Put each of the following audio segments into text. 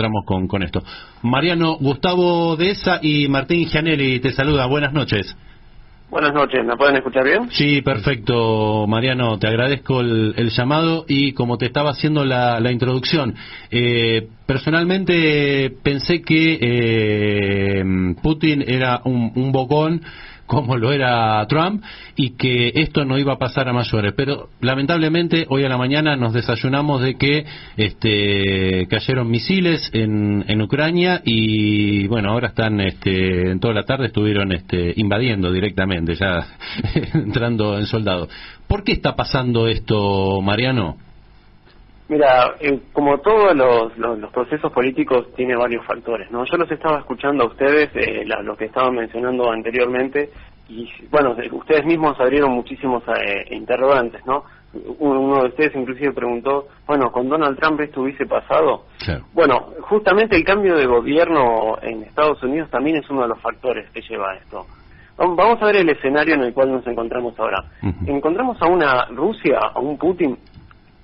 encontramos con esto. Mariano, Gustavo Dehesa y Martín Gianelli te saluda. Buenas noches. Buenas noches, ¿me pueden escuchar bien? Sí, perfecto, Mariano, te agradezco el llamado y como te estaba haciendo la introducción, personalmente pensé que Putin era un bocón como lo era Trump y que esto no iba a pasar a mayores, pero lamentablemente hoy a la mañana nos desayunamos de que cayeron misiles en Ucrania y bueno, ahora están en toda la tarde estuvieron invadiendo directamente, ya entrando en soldado. ¿Por qué está pasando esto, Mariano? Mira, como todos los procesos políticos tiene varios factores, ¿no? Yo los estaba escuchando a ustedes, lo que estaban mencionando anteriormente, y bueno, ustedes mismos abrieron muchísimos interrogantes, ¿no? Uno de ustedes inclusive preguntó, bueno, ¿con Donald Trump esto hubiese pasado? Claro. Bueno, justamente el cambio de gobierno en Estados Unidos también es uno de los factores que lleva a esto. Vamos a ver el escenario en el cual nos encontramos ahora. Encontramos a una Rusia, a un Putin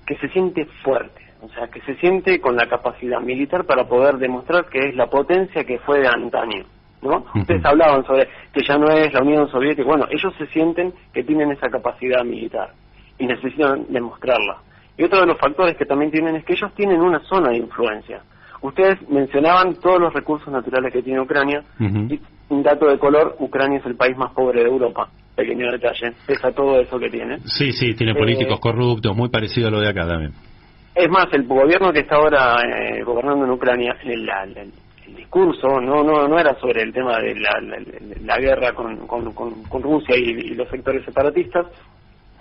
que se siente fuerte, o sea, que se siente con la capacidad militar para poder demostrar que es la potencia que fue de antaño, ¿no? Ustedes hablaban sobre que ya no es la Unión Soviética. Bueno, ellos se sienten que tienen esa capacidad militar y necesitan demostrarla. Y otro de los factores que también tienen es que ellos tienen una zona de influencia. Ustedes mencionaban todos los recursos naturales que tiene Ucrania, y un dato de color, Ucrania es el país más pobre de Europa. Pequeño detalle, pesa todo eso que tiene. Sí, tiene políticos corruptos, muy parecido a lo de acá también. Es más, el gobierno que está ahora gobernando en Ucrania, el discurso no era sobre el tema de la guerra con Rusia y los sectores separatistas,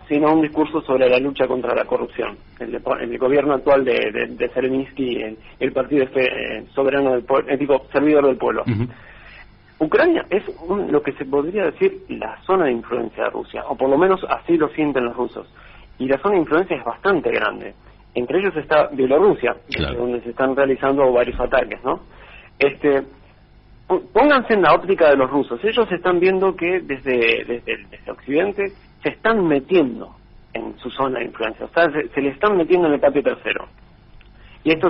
sino un discurso sobre la lucha contra la corrupción. El gobierno actual de Zelensky, el partido soberano del pueblo, servidor del pueblo. Ucrania es lo que se podría decir la zona de influencia de Rusia, o por lo menos así lo sienten los rusos. Y la zona de influencia es bastante grande. Entre ellos está Bielorrusia, claro, donde se están realizando varios ataques, ¿no? Pónganse en la óptica de los rusos. Ellos están viendo que desde Occidente se están metiendo en su zona de influencia, o sea, se le están metiendo en el patio trasero. Y esto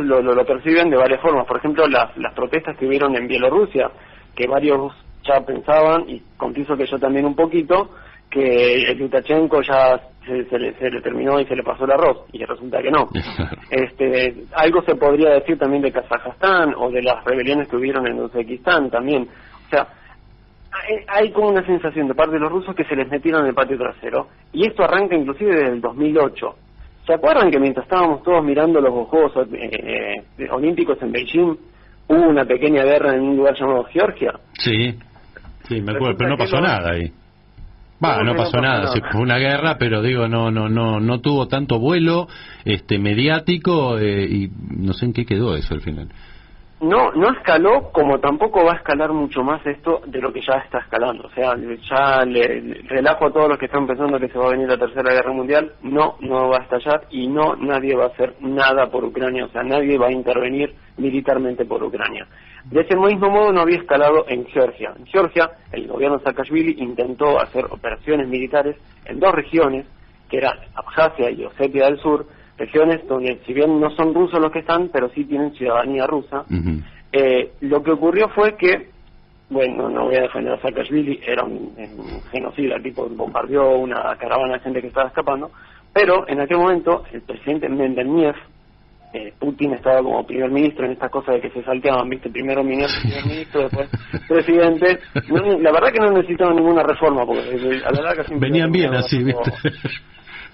lo perciben de varias formas. Por ejemplo, las protestas que hubieron en Bielorrusia, que varios ya pensaban, y confieso que yo también un poquito, que el Lukashenko ya se le terminó y se le pasó el arroz, y resulta que no. Algo se podría decir también de Kazajstán, o de las rebeliones que hubieron en Uzbekistán también. O sea, hay como una sensación de parte de los rusos que se les metieron en el patio trasero, y esto arranca inclusive desde el 2008. ¿Se acuerdan que mientras estábamos todos mirando los Juegos Olímpicos en Beijing, hubo una pequeña guerra en un lugar llamado Georgia? Sí, me acuerdo, pero no pasó nada ahí. No pasó nada, sí, fue una guerra, pero digo, no tuvo tanto vuelo mediático y no sé en qué quedó eso al final. No escaló, como tampoco va a escalar mucho más esto de lo que ya está escalando. O sea, ya le relajo a todos los que están pensando que se va a venir la Tercera Guerra Mundial. No va a estallar y nadie va a hacer nada por Ucrania. O sea, nadie va a intervenir militarmente por Ucrania. De ese mismo modo no había escalado en Georgia. En Georgia, el gobierno de Saakashvili intentó hacer operaciones militares en dos regiones, que eran Abjasia y Osetia del Sur, regiones donde, si bien no son rusos los que están, pero sí tienen ciudadanía rusa. Lo que ocurrió fue que, bueno, no voy a defender a Saakashvili, era un genocida, el tipo bombardeó una caravana de gente que estaba escapando, pero en aquel momento el presidente Medvedev, Putin estaba como primer ministro en estas cosas de que se salteaban, ¿viste? Primero primer ministro, después presidente. La verdad que no necesitaban ninguna reforma, porque a la larga siempre venían bien así, ¿viste?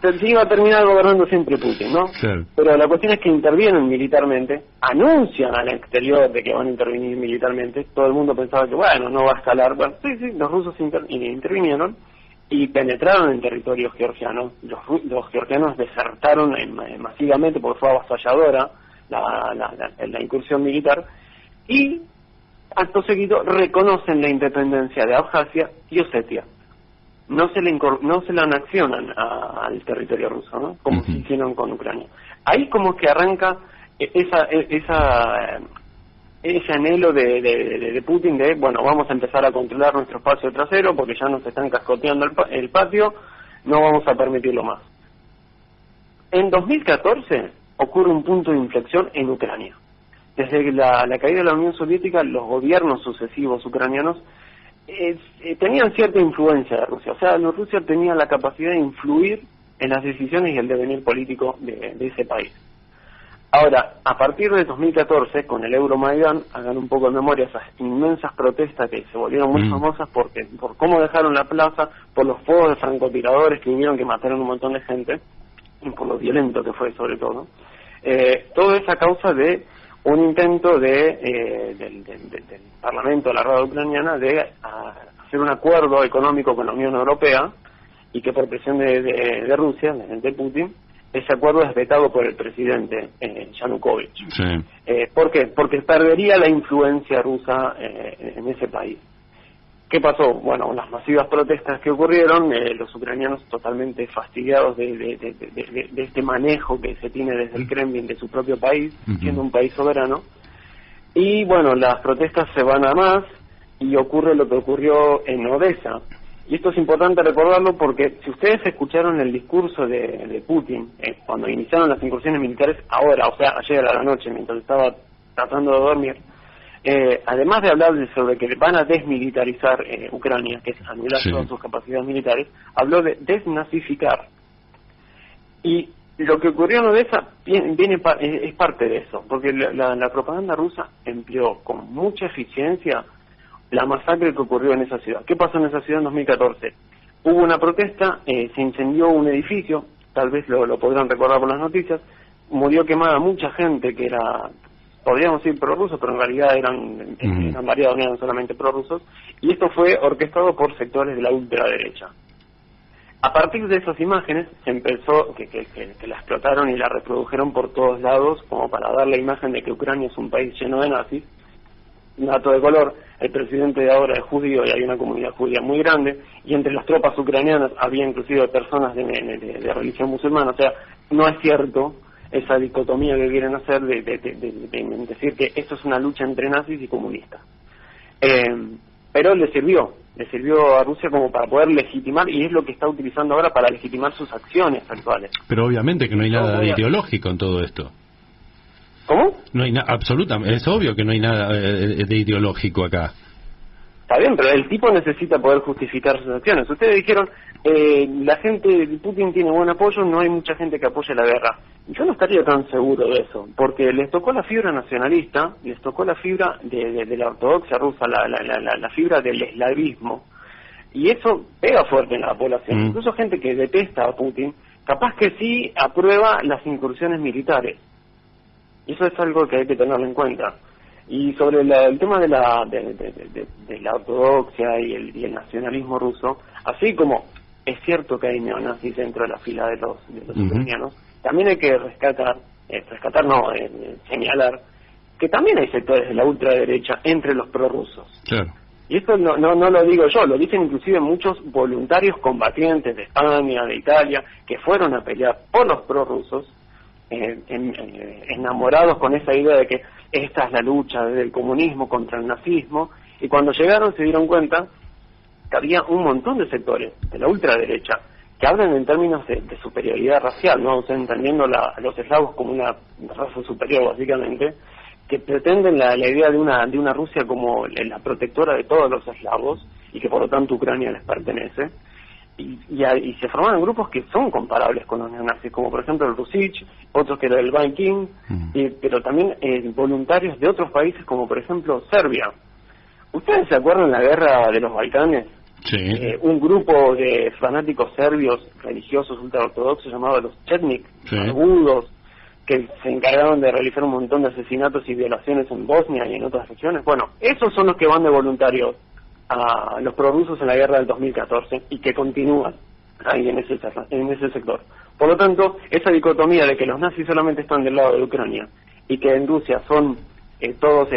Se iba a terminar gobernando siempre Putin, ¿no? Claro. Pero la cuestión es que intervienen militarmente, anuncian al exterior de que van a intervenir militarmente. Todo el mundo pensaba que, bueno, no va a escalar. Bueno, sí, los rusos intervinieron y penetraron en territorio georgiano. Los georgianos desertaron masivamente porque fue avasalladora la incursión militar, y acto seguido reconocen la independencia de Abjasia y Osetia. No se le anexionan al territorio ruso, ¿no? Como se hicieron con Ucrania. Ahí como que arranca ese anhelo de Putin de, bueno, vamos a empezar a controlar nuestro espacio trasero porque ya nos están cascoteando el patio, no vamos a permitirlo más. En 2014 ocurre un punto de inflexión en Ucrania. desde la caída de la Unión Soviética, los gobiernos sucesivos ucranianos tenían cierta influencia de Rusia. O sea, Rusia tenía la capacidad de influir en las decisiones y el devenir político de ese país. Ahora, a partir de 2014, con el Euromaidán, hagan un poco de memoria esas inmensas protestas que se volvieron muy famosas por cómo dejaron la plaza, por los fuegos de francotiradores que hubieron, que mataron un montón de gente, y por lo violento que fue sobre todo. Todo es a causa de un intento del Parlamento de la Rada Ucraniana de hacer un acuerdo económico con la Unión Europea, y que por presión de Rusia, de Putin, ese acuerdo es vetado por el presidente Yanukovych. Sí. ¿Por qué? Porque perdería la influencia rusa en ese país. ¿Qué pasó? Bueno, las masivas protestas que ocurrieron, los ucranianos totalmente fastidiados de este manejo que se tiene desde el Kremlin de su propio país, siendo un país soberano. Y bueno, las protestas se van a más y ocurre lo que ocurrió en Odessa. Y esto es importante recordarlo porque si ustedes escucharon el discurso de Putin cuando iniciaron las incursiones militares ahora, o sea, ayer a la noche, mientras estaba tratando de dormir, además de hablar sobre que van a desmilitarizar Ucrania, que es anular todas sus capacidades militares, habló de desnazificar. Y lo que ocurrió en Odessa es parte de eso, porque la propaganda rusa empleó con mucha eficiencia la masacre que ocurrió en esa ciudad. ¿Qué pasó en esa ciudad en 2014? Hubo una protesta, se incendió un edificio, tal vez lo podrán recordar por las noticias, murió quemada mucha gente que era, podríamos decir prorrusos, pero en realidad eran variados, no eran solamente prorrusos, y esto fue orquestado por sectores de la ultraderecha. A partir de esas imágenes se empezó, que la explotaron y la reprodujeron por todos lados, como para dar la imagen de que Ucrania es un país lleno de nazis. Un dato de color, el presidente de ahora es judío y hay una comunidad judía muy grande, y entre las tropas ucranianas había inclusive personas de religión musulmana. O sea, no es cierto esa dicotomía que quieren hacer de decir que esto es una lucha entre nazis y comunistas. Pero le sirvió a Rusia como para poder legitimar, y es lo que está utilizando ahora para legitimar sus acciones actuales. Pero obviamente que no hay nada de ideológico en todo esto. ¿Cómo? No hay absolutamente, es obvio que no hay nada de ideológico acá. Está bien, pero el tipo necesita poder justificar sus acciones. Ustedes dijeron, la gente de Putin tiene buen apoyo, no hay mucha gente que apoye la guerra. Yo no estaría tan seguro de eso, porque les tocó la fibra nacionalista, les tocó la fibra de la ortodoxia rusa, la fibra del eslavismo, y eso pega fuerte en la población. Incluso gente que detesta a Putin, capaz que sí aprueba las incursiones militares. Y eso es algo que hay que tenerlo en cuenta. Y sobre el tema de la ortodoxia y el nacionalismo ruso, así como es cierto que hay neonazis dentro de la fila de los ucranianos, también hay que señalar que también hay sectores de la ultraderecha entre los prorrusos. Claro. Y esto no lo digo yo, lo dicen inclusive muchos voluntarios combatientes de España, de Italia, que fueron a pelear por los prorrusos, enamorados con esa idea de que esta es la lucha del comunismo contra el nazismo, y cuando llegaron se dieron cuenta que había un montón de sectores de la ultraderecha que hablan en términos de superioridad racial, ¿no? O sea, entendiendo a los eslavos como una raza superior básicamente, que pretenden la idea de una Rusia como la protectora de todos los eslavos, y que por lo tanto Ucrania les pertenece. Y se formaron grupos que son comparables con los neonazis, como por ejemplo el Rusich, otros que era el Viking, pero también voluntarios de otros países como por ejemplo Serbia. ¿Ustedes se acuerdan de la guerra de los Balcanes? Sí. Un grupo de fanáticos serbios religiosos ultraortodoxos llamados los Chetnik, agudos, que se encargaron de realizar un montón de asesinatos y violaciones en Bosnia y en otras regiones. Bueno, esos son los que van de voluntarios a los prorrusos en la guerra del 2014 y que continúan ahí en ese sector. Por lo tanto, esa dicotomía de que los nazis solamente están del lado de Ucrania y que en Rusia son todos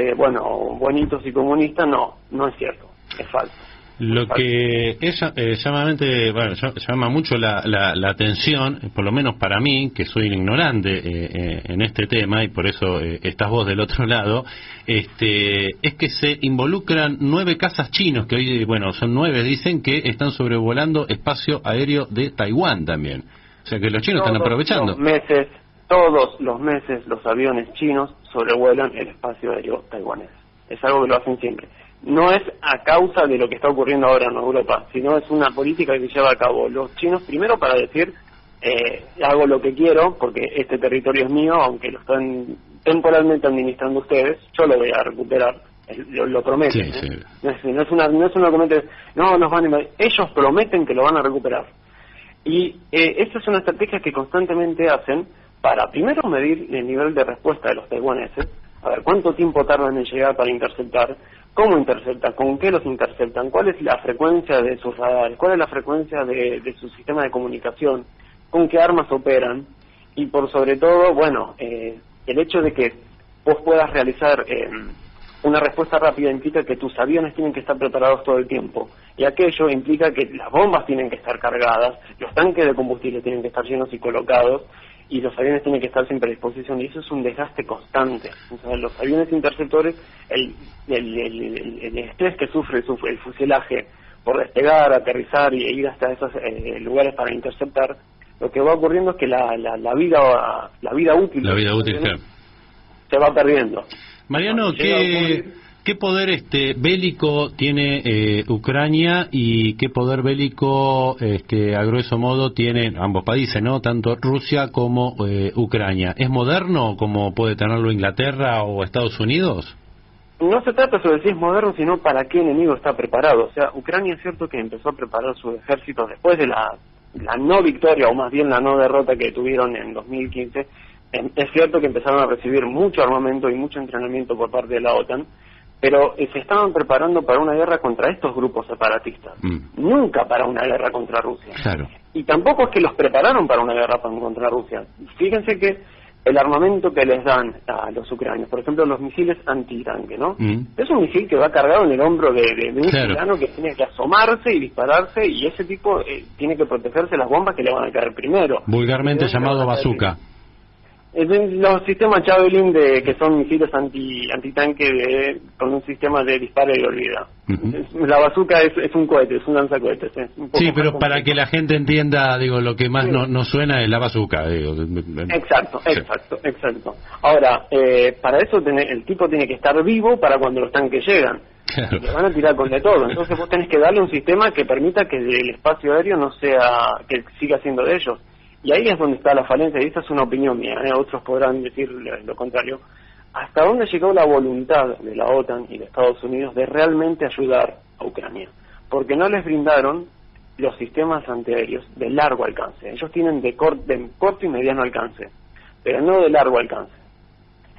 buenitos y comunistas, no es cierto, es falso. Lo que llama mucho la atención, por lo menos para mí, que soy un ignorante en este tema, y por eso estás vos del otro lado, es que se involucran 9 cazas chinos, que hoy, son 9, dicen, que están sobrevolando espacio aéreo de Taiwán también. O sea que los chinos están aprovechando. todos los meses los aviones chinos sobrevuelan el espacio aéreo taiwanés. Es algo que lo hacen siempre. No es a causa de lo que está ocurriendo ahora en Europa, sino es una política que lleva a cabo los chinos, primero para decir, hago lo que quiero, porque este territorio es mío, aunque lo están temporalmente administrando ustedes, yo lo voy a recuperar, lo prometen. Sí, sí. No es un argumento, no, nos van a invadir. Ellos prometen que lo van a recuperar. Y esta es una estrategia que constantemente hacen para, primero, medir el nivel de respuesta de los taiwaneses, a ver cuánto tiempo tardan en llegar para interceptar, cómo interceptan, con qué los interceptan, cuál es la frecuencia de sus radares, cuál es la frecuencia de su sistema de comunicación, con qué armas operan, y por sobre todo, bueno, el hecho de que vos puedas realizar una respuesta rápida implica que tus aviones tienen que estar preparados todo el tiempo, y aquello implica que las bombas tienen que estar cargadas, los tanques de combustible tienen que estar llenos y colocados, y los aviones tienen que estar siempre a disposición, y eso es un desgaste constante. O sea, los aviones interceptores, el estrés que sufre el fuselaje por despegar, aterrizar y ir hasta esos lugares para interceptar, lo que va ocurriendo es que la vida útil claro, se va perdiendo. Mariano, ¿qué poder bélico tiene Ucrania y qué poder bélico a grueso modo tienen ambos países, ¿no? Tanto Rusia como Ucrania. ¿Es moderno como puede tenerlo Inglaterra o Estados Unidos? No se trata sobre si es moderno, sino para qué enemigo está preparado. O sea, Ucrania es cierto que empezó a preparar sus ejércitos después de la no victoria, o más bien la no derrota que tuvieron en 2015. Es cierto que empezaron a recibir mucho armamento y mucho entrenamiento por parte de la OTAN, pero se estaban preparando para una guerra contra estos grupos separatistas, nunca para una guerra contra Rusia. Claro. Y tampoco es que los prepararon para una guerra contra Rusia. Fíjense que el armamento que les dan a los ucranianos, por ejemplo, los misiles antitanque, ¿no? Es un misil que va cargado en el hombro de un ciudadano que tiene que asomarse y dispararse, y ese tipo tiene que protegerse de las bombas que le van a caer primero. Vulgarmente llamado bazooka. Los sistemas Javelin, que son misiles antitanque con un sistema de disparo y olvida. La bazooka es un cohete, es un lanzacohetes. Sí, pero para que la gente entienda, lo que más nos suena es la bazooka. Exacto. Ahora, para eso el tipo tiene que estar vivo para cuando los tanques llegan. Claro. Le van a tirar con de todo. Entonces vos tenés que darle un sistema que permita que el espacio aéreo que siga siendo de ellos. Y ahí es donde está la falencia, y esta es una opinión mía, otros podrán decir lo contrario. ¿Hasta dónde llegó la voluntad de la OTAN y de Estados Unidos de realmente ayudar a Ucrania? Porque no les brindaron los sistemas antiaéreos de largo alcance. Ellos tienen de corto y mediano alcance, pero no de largo alcance.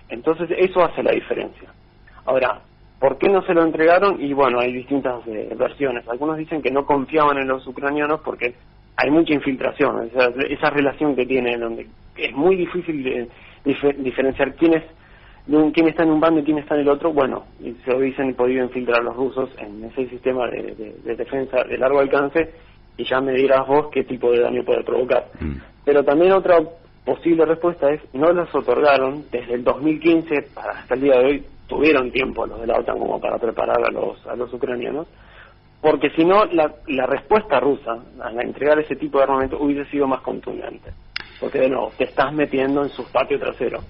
Entonces eso hace la diferencia. Ahora, ¿por qué no se lo entregaron? Y bueno, hay distintas versiones. Algunos dicen que no confiaban en los ucranianos porque hay mucha infiltración, esa relación que tienen, donde es muy difícil diferenciar quién está en un bando y quién está en el otro. Bueno, y se lo dicen podido infiltrar los rusos en ese sistema de defensa de largo alcance, y ya me dirás vos qué tipo de daño puede provocar. Pero también otra posible respuesta es, no los otorgaron desde el 2015 hasta el día de hoy. Tuvieron tiempo los de la OTAN como para preparar a los ucranianos, porque si no, la respuesta rusa a entregar ese tipo de armamento hubiese sido más contundente. Porque de nuevo, te estás metiendo en sus patios traseros.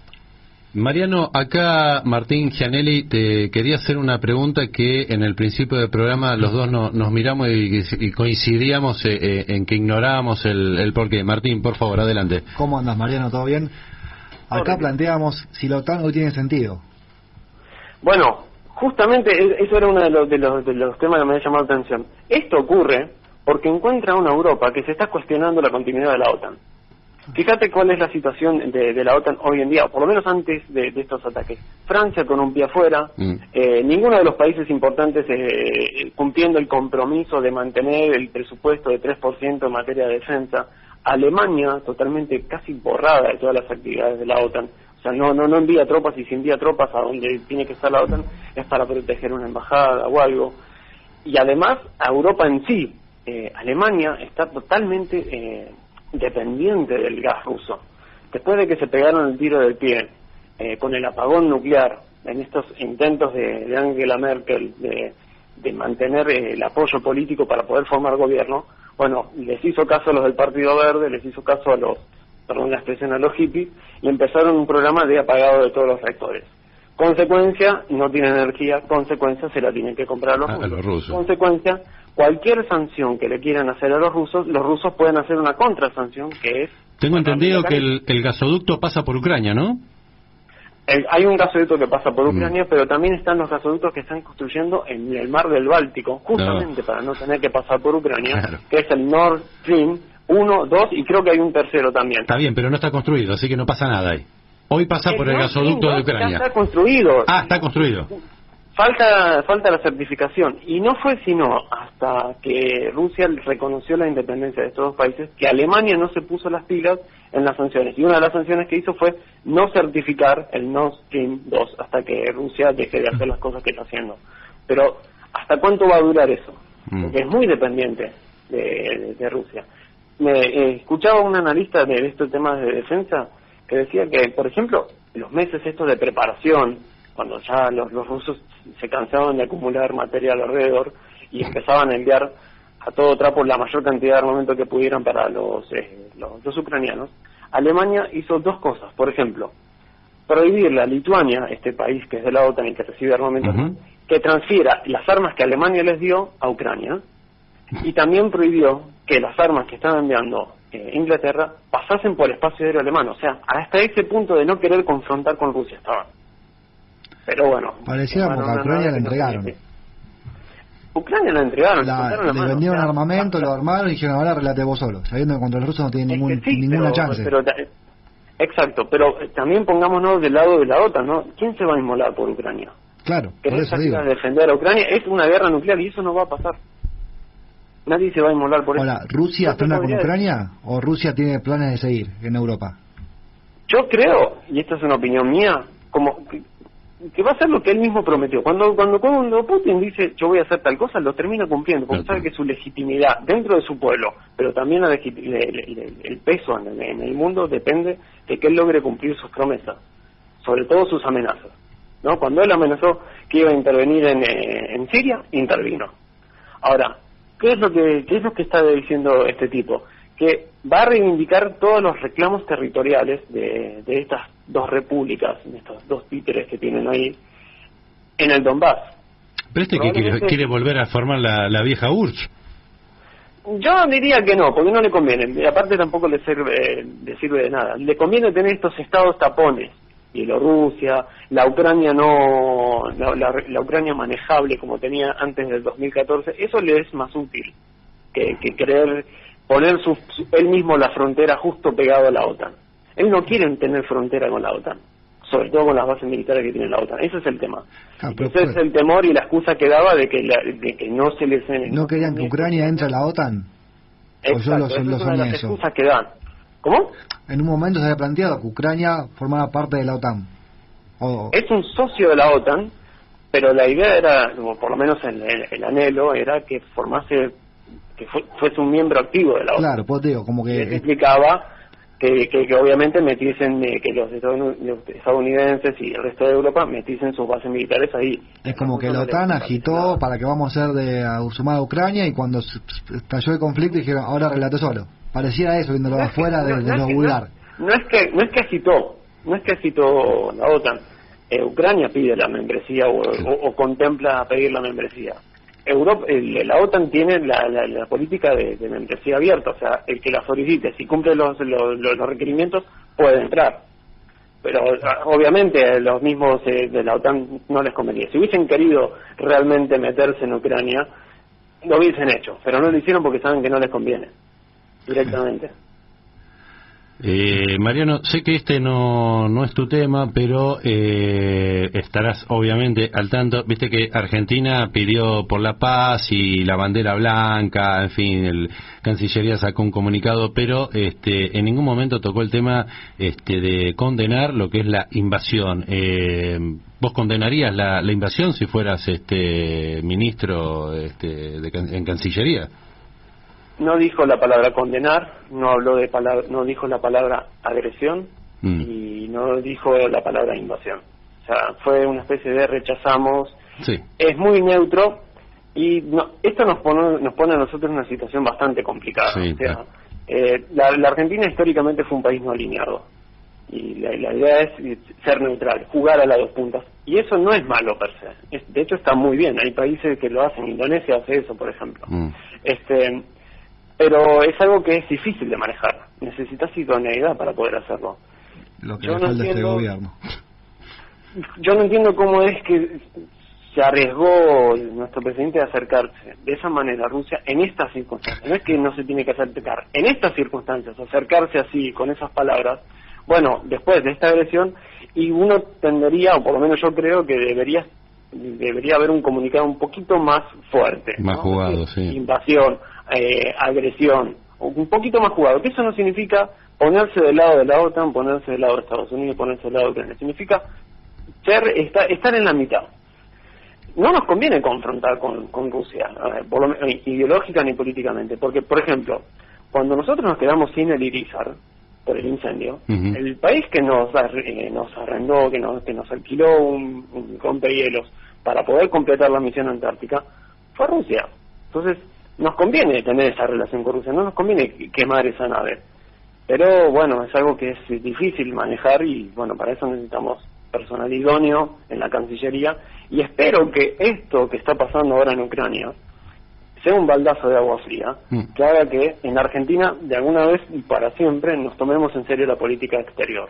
Mariano, acá Martín Gianelli te quería hacer una pregunta que en el principio del programa los dos nos miramos y coincidíamos en que ignorábamos el porqué. Martín, por favor, adelante. ¿Cómo andas, Mariano? ¿Todo bien? Acá planteamos si la OTAN hoy tiene sentido. Bueno, justamente eso era uno de los temas que me había llamado la atención. Esto ocurre porque encuentra una Europa que se está cuestionando la continuidad de la OTAN. Fíjate cuál es la situación de la OTAN hoy en día, o por lo menos antes de estos ataques. Francia con un pie afuera, ninguno de los países importantes cumpliendo el compromiso de mantener el presupuesto de 3% en materia de defensa. Alemania totalmente casi borrada de todas las actividades de la OTAN. O sea, no envía tropas, y si envía tropas a donde tiene que estar la OTAN es para proteger una embajada o algo. Y además, a Europa en sí, Alemania está totalmente dependiente del gas ruso. Después de que se pegaron el tiro del pie con el apagón nuclear, en estos intentos de Angela Merkel de mantener el apoyo político para poder formar gobierno, bueno, les hizo caso a los del Partido Verde, les hizo caso a los perdón la expresión, a los hippies, y empezaron un programa de apagado de todos los reactores. Consecuencia, no tienen energía, consecuencia, se la tienen que comprar a los rusos. Consecuencia, cualquier sanción que le quieran hacer a los rusos pueden hacer una contrasanción, que es... Tengo entendido que el gasoducto pasa por Ucrania, ¿no? Hay un gasoducto que pasa por Ucrania, pero también están los gasoductos que están construyendo en el mar del Báltico, justamente para no tener que pasar por Ucrania, que es el Nord Stream 1, 2 y creo que hay un tercero también. Está bien, pero no está construido, así que no pasa nada ahí. Hoy pasa por el gasoducto de Ucrania. Ya está construido. Ah, está construido. Falta la certificación, y no fue sino hasta que Rusia reconoció la independencia de estos dos países que Alemania no se puso las pilas en las sanciones, y una de las sanciones que hizo fue no certificar el Nord Stream 2 hasta que Rusia deje de hacer las cosas que está haciendo. Pero ¿hasta cuánto va a durar eso? Porque es muy dependiente de Rusia. Escuchaba a un analista de estos temas de defensa que decía que, por ejemplo, los meses estos de preparación, cuando ya los rusos se cansaban de acumular material alrededor y empezaban a enviar a todo trapo la mayor cantidad de armamento que pudieran para los ucranianos, Alemania hizo dos cosas. Por ejemplo, prohibirle a Lituania, este país que es de la OTAN y que recibe armamento, que transfiera las armas que Alemania les dio a Ucrania, y también prohibió que las armas que estaban enviando Inglaterra pasasen por el espacio aéreo alemán. O sea, hasta ese punto de no querer confrontar con Rusia estaban. Pero bueno, parecía como que a Ucrania la entregaron. Ucrania la entregaron, le vendieron armamento, lo armaron y dijeron, ahora relate vos solo, sabiendo que contra los rusos no tiene ninguna chance. Exacto, pero también pongámonos del lado de la OTAN, ¿no? ¿Quién se va a inmolar por Ucrania? Claro, por eso digo. Defender a Ucrania es una guerra nuclear y eso no va a pasar. Nadie se va a inmolar por eso. Hola, ¿Rusia frena con Ucrania o Rusia tiene planes de seguir en Europa? Yo creo, y esta es una opinión mía, como que va a hacer lo que él mismo prometió. Cuando Putin dice yo voy a hacer tal cosa, lo termina cumpliendo, porque sabe que su legitimidad dentro de su pueblo, pero también el peso en el mundo depende de que él logre cumplir sus promesas, sobre todo sus amenazas, ¿no? Cuando él amenazó que iba a intervenir en Siria, intervino. Ahora, ¿qué es lo que está diciendo este tipo? Que va a reivindicar todos los reclamos territoriales de estas dos repúblicas, de estos dos títeres que tienen ahí en el Donbass. ¿Pero que quiere volver a formar la vieja URSS? Yo diría que no, porque no le conviene. Aparte tampoco le sirve de nada. Le conviene tener estos estados tapones. Bielorrusia, la Ucrania la Ucrania manejable como tenía antes del 2014. Eso le es más útil que querer poner él mismo la frontera justo pegado a la OTAN. Él no quiere tener frontera con la OTAN, sobre todo con las bases militares que tiene la OTAN. Ese es el tema. Ese es el temor y la excusa que daba de que no se les... ¿No querían que Ucrania entre a la OTAN? Exacto, esa es una de las excusas que dan. ¿Cómo? En un momento se había planteado que Ucrania formara parte de la OTAN. Es un socio de la OTAN, pero la idea era, o por lo menos el anhelo, era que formase, que fuese un miembro activo de la OTAN. Claro, pues digo, como que... Eso implicaba que obviamente metiesen, que los estadounidenses y el resto de Europa metiesen sus bases militares ahí. Es como que la OTAN agitó para que vamos a ser sumar a Ucrania, y cuando estalló el conflicto dijeron, ahora relate solo. Parecía eso, viéndolo afuera de lo vulgar. No es que agitó la OTAN. Ucrania pide la membresía o contempla pedir la membresía. La OTAN tiene la política de membresía abierta, o sea, el que la solicite, si cumple los requerimientos, puede entrar. Pero obviamente los mismos de la OTAN no les convenía. Si hubiesen querido realmente meterse en Ucrania, lo hubiesen hecho, pero no lo hicieron porque saben que no les conviene directamente. Mariano, sé que este no es tu tema, pero estarás obviamente al tanto. Viste que Argentina pidió por la paz y la bandera blanca, en fin, el Cancillería sacó un comunicado, pero en ningún momento tocó el tema de condenar lo que es la invasión. ¿Vos condenarías la invasión si fueras ministro en Cancillería? No dijo la palabra condenar, no dijo la palabra agresión y no dijo la palabra invasión. O sea, fue una especie de rechazamos. Sí. Es muy neutro y esto nos pone a nosotros en una situación bastante complicada. Sí, o sea, La Argentina históricamente fue un país no alineado. Y la idea es ser neutral, jugar a las dos puntas. Y eso no es malo per se. De hecho está muy bien. Hay países que lo hacen. Indonesia hace eso, por ejemplo. Pero es algo que es difícil de manejar. Necesitas idoneidad para poder hacerlo. Lo que le falta a este gobierno. Yo no entiendo cómo es que se arriesgó nuestro presidente a acercarse de esa manera a Rusia en estas circunstancias. No es que no se tiene que acercar. En estas circunstancias, acercarse así, con esas palabras, bueno, después de esta agresión, y uno tendería, o por lo menos yo creo que debería haber un comunicado un poquito más fuerte. Más ¿no? jugado, sí. Invasión, agresión, un poquito más jugado. Que eso no significa ponerse del lado de la OTAN, ponerse del lado de Estados Unidos, ponerse del lado de Ucrania. Significa estar en la mitad. No nos conviene confrontar con Rusia, ideológica ni políticamente, porque, por ejemplo, cuando nosotros nos quedamos sin el Irizar, por el incendio, el país que nos arrendó, que nos alquiló un rompehielos para poder completar la misión antártica, fue Rusia. Entonces, nos conviene tener esa relación con Rusia, no nos conviene quemar esa nave. Pero, bueno, es algo que es difícil manejar y, bueno, para eso necesitamos personal idóneo en la Cancillería, y espero que esto que está pasando ahora en Ucrania sea un baldazo de agua fría, que haga que en Argentina, de alguna vez y para siempre, nos tomemos en serio la política exterior,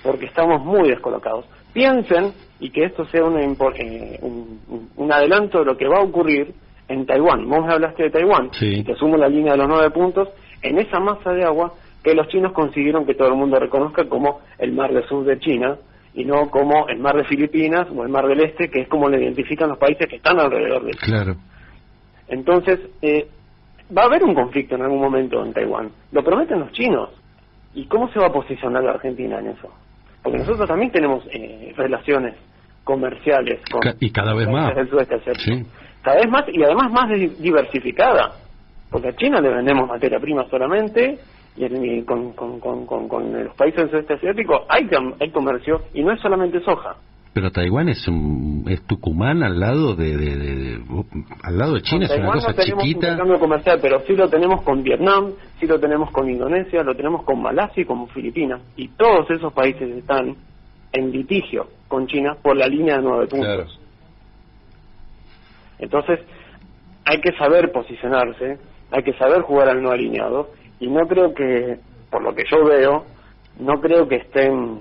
porque estamos muy descolocados. Piensen, y que esto sea un adelanto de lo que va a ocurrir en Taiwán. Vos me hablaste de Taiwán, sí. Te sumo la línea de los 9 puntos, en esa masa de agua que los chinos consiguieron que todo el mundo reconozca como el mar del sur de China, y no como el mar de Filipinas o el mar del Este, que es como lo identifican los países que están alrededor de China. Claro. Entonces, va a haber un conflicto en algún momento en Taiwán. Lo prometen los chinos. ¿Y cómo se va a posicionar la Argentina en eso? Porque nosotros también tenemos relaciones comerciales con y cada vez más del sudeste asiático. Sí. Cada vez más, y además más diversificada. Porque a China le vendemos materia prima solamente, y con los países del sudeste asiático hay comercio, y no es solamente soja. Pero Taiwán es Tucumán al lado de China, es una cosa no tenemos chiquita. Intercambio comercial, pero sí lo tenemos con Vietnam, sí lo tenemos con Indonesia, lo tenemos con Malasia y con Filipinas, y todos esos países están en litigio con China por la línea de 9 puntos. Claro. Entonces hay que saber posicionarse, hay que saber jugar al no alineado, y no creo que, por lo que yo veo, no creo que estén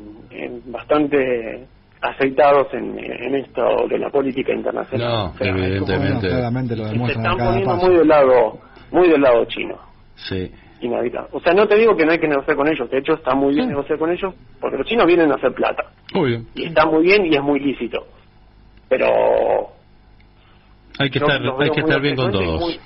bastante aceitados en esto de la política internacional. No, o sea, evidentemente. Claramente lo se demuestran están a cada poniendo paso. muy del lado chino. Sí. Inhabitado. O sea, no te digo que no hay que negociar con ellos, de hecho está muy bien negociar con ellos, porque los chinos vienen a hacer plata. Obvio. Y está muy bien y es muy lícito. Pero Hay que estar bien con todos.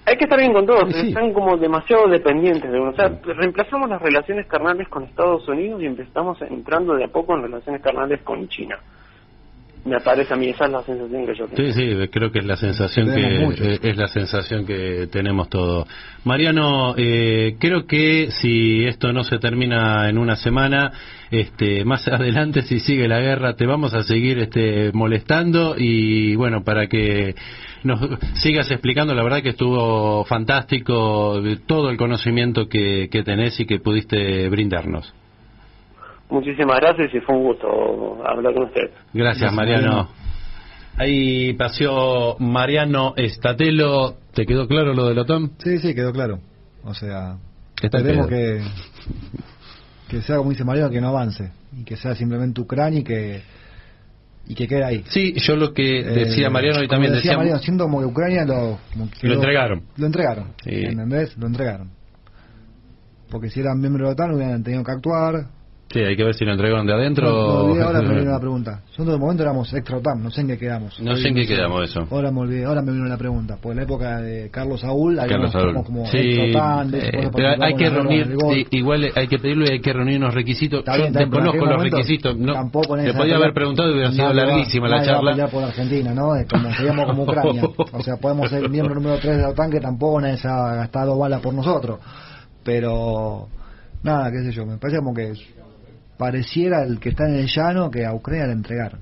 Hay que estar bien con todos, Sí. Están como demasiado dependientes de uno. O sea, reemplazamos las relaciones carnales con Estados Unidos y empezamos entrando de a poco en relaciones carnales con China. Me parece a mí, esa es la sensación que yo tengo. Sí, creo que es la sensación que tenemos todos. Mariano, creo que si esto no se termina en una semana, más adelante, si sigue la guerra, te vamos a seguir molestando, y bueno, para que nos sigas explicando. La verdad que estuvo fantástico todo el conocimiento que tenés y que pudiste brindarnos. Muchísimas gracias y fue un gusto hablar con usted. Gracias, Mariano. Ahí paseó Mariano Statelo. ¿Te quedó claro lo de la OTAN? Sí, quedó claro. O sea, Está en esperemos pedo. que sea como dice Mariano, que no avance, y que sea simplemente Ucrania y que quede ahí. Sí, yo lo que decía Mariano y como también decía decía... Mariano, siento como que Ucrania lo entregaron. Lo entregaron, Sí. ¿entendés? Lo entregaron. Porque si eran miembros de la OTAN hubieran tenido que actuar. Sí, hay que ver si lo entregaron de adentro. Me olvidé, ahora me vino la pregunta. Nosotros de momento éramos extra OTAN, no sé en qué quedamos. No sé en qué quedamos eso. Ahora me olvidé, ahora me vino la pregunta. Por la época de Carlos Saúl, Carlos Saúl. como Sí, extra OTAN, pero hay que reunir, igual hay que pedirle, hay que reunir unos requisitos. Yo desconozco los requisitos. No, tampoco te podía haber preguntado y hubiera sido larguísima la charla. Va a por Argentina, ¿no? Como seríamos como Ucrania. O sea, podemos ser miembro número 3 de la OTAN, que tampoco nadie se ha gastado balas por nosotros. Pero nada, qué sé yo, me parece como que pareciera el que está en el llano que a Ucrania le entregaron.